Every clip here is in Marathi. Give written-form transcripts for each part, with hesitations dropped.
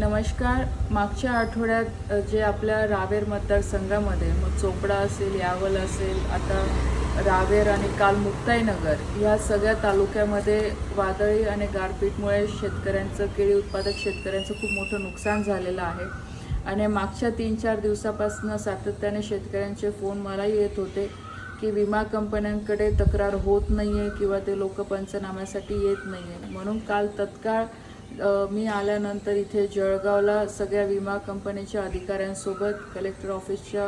नमस्कार. मागच्या आठवड्यात जे आपल्या रावेर मतदारसंघामध्ये मग चोपडा असेल, यावल असेल, आता रावेर आणि काल मुक्ताईनगर या सगळ्या तालुक्यामध्ये वादळी आणि गारपीटमुळे शेतकऱ्यांचं, केळी उत्पादक शेतकऱ्यांचं खूप मोठं नुकसान झालेलं आहे. आणि मागच्या 3-4 दिवसापासून सातत्याने शेतकऱ्यांचे फोन मलाही येत होते की विमा कंपन्यांकडे तक्रार होत नाही आहे किंवा ते लोक पंचनाम्यासाठी येत नाही आहे. म्हणून काल तत्काळ मी आल्यानंतर इथे जळगावला सगळ्या विमा कंपनीच्या अधिकाऱ्यांसोबत, कलेक्टर ऑफिसच्या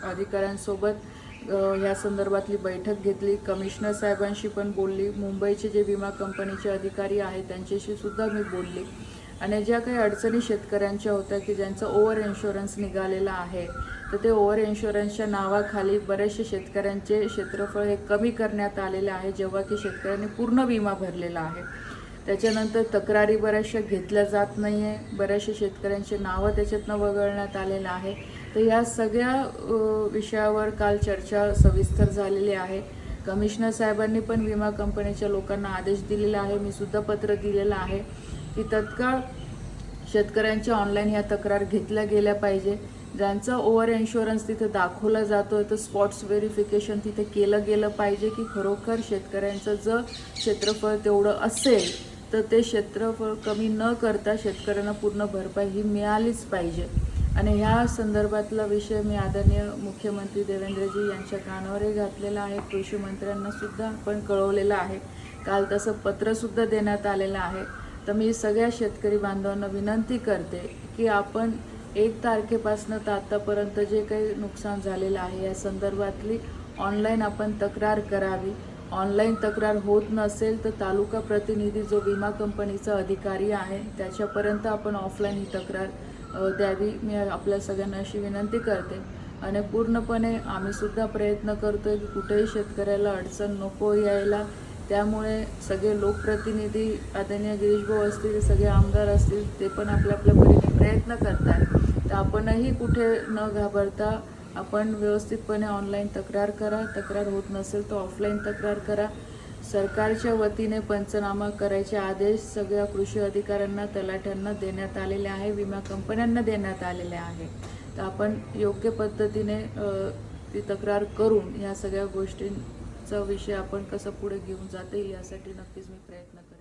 अधिकाऱ्यांसोबत ह्या संदर्भातली बैठक घेतली. कमिशनर साहेबांशी पण बोलली. मुंबईचे जे विमा कंपनीचे अधिकारी आहेत त्यांच्याशी सुद्धा मी बोलली. आणि ज्या काही अडचणी शेतकऱ्यांच्या होत्या की ज्यांचं ओव्हर इन्शुरन्स निघालेलं आहे, तर ते ओव्हर इन्शुरन्सच्या नावाखाली बरेचसे शेतकऱ्यांचे क्षेत्रफळ हे कमी करण्यात आलेले आहे, जेव्हा की शेतकऱ्यांनी पूर्ण विमा भरलेला आहे. त्याच्यानंतर तक्रारी बऱ्याचशा घेतल्या जात नाही आहे, बऱ्याचशा शेतकऱ्यांचे नावं त्याच्यातनं वगळण्यात आलेलं आहे. तर या सगळ्या विषयावर काल चर्चा सविस्तर झालेली आहे. कमिशनर साहेबांनी पण विमा कंपनीच्या लोकांना आदेश दिलेला आहे, मी सुद्धा पत्र दिलेलं आहे की तत्काळ शेतकऱ्यांच्या ऑनलाईन ह्या तक्रार घेतल्या गेल्या पाहिजे. ज्यांचा ओव्हर इन्शुरन्स तिथे दाखवला जातो आहे तर स्पॉट्स व्हेरिफिकेशन तिथे केलं गेलं पाहिजे की खरोखर शेतकऱ्यांचं जर क्षेत्रफळ तेवढं असेल तर ते क्षेत्रफळ कमी न करता शेतकऱ्यांना पूर्ण भरपाई ही मिळालीच पाहिजे. आणि ह्या संदर्भातला विषय मी आदरणीय मुख्यमंत्री देवेंद्रजी यांच्या कानावरही घातलेला आहे. कृषी मंत्र्यांना सुद्धा पण कळवलेलं आहे. काल तसं पत्रसुद्धा देण्यात आलेलं आहे. तर मी सगळ्या शेतकरी बांधवांना विनंती करते की आपण 1 तारखेपासून तर आत्तापर्यंत जे काही नुकसान झालेलं आहे या संदर्भातली ऑनलाईन आपण तक्रार करावी. ऑनलाईन तक्रार होत नसेल तर तालुका प्रतिनिधी जो विमा कंपनीचा अधिकारी आहे त्याच्यापर्यंत आपण ऑफलाईन ही तक्रार द्यावी. मी आपल्या सगळ्यांना अशी विनंती करते. आणि पूर्णपणे आम्हीसुद्धा प्रयत्न करतो आहे की कुठेही शेतकऱ्याला अडचण नको यायला. त्यामुळे सगळे लोकप्रतिनिधी आदरणीय गिरीशभाऊ असतील, सगळे आमदार असतील, ते पण आपल्या परीने प्रयत्न करत आहेत. तर आपणही कुठे न घाबरता आपण व्यवस्थितपणे ऑनलाईन तक्रार करा. तक्रार होत नसेल तर ऑफलाईन तक्रार करा. सरकारच्या वतीने पंचनामा करायचे आदेश सगळ्या कृषी अधिकाऱ्यांना, तलाठ्यांना देण्यात आलेले आहे, विमा कंपन्यांना देण्यात आलेले आहे. तर आपण योग्य पद्धतीने ती तक्रार करून ह्या सगळ्या गोष्टींचा विषय आपण कसं पुढे घेऊन जाता येईल यासाठी नक्कीच मी प्रयत्न करते.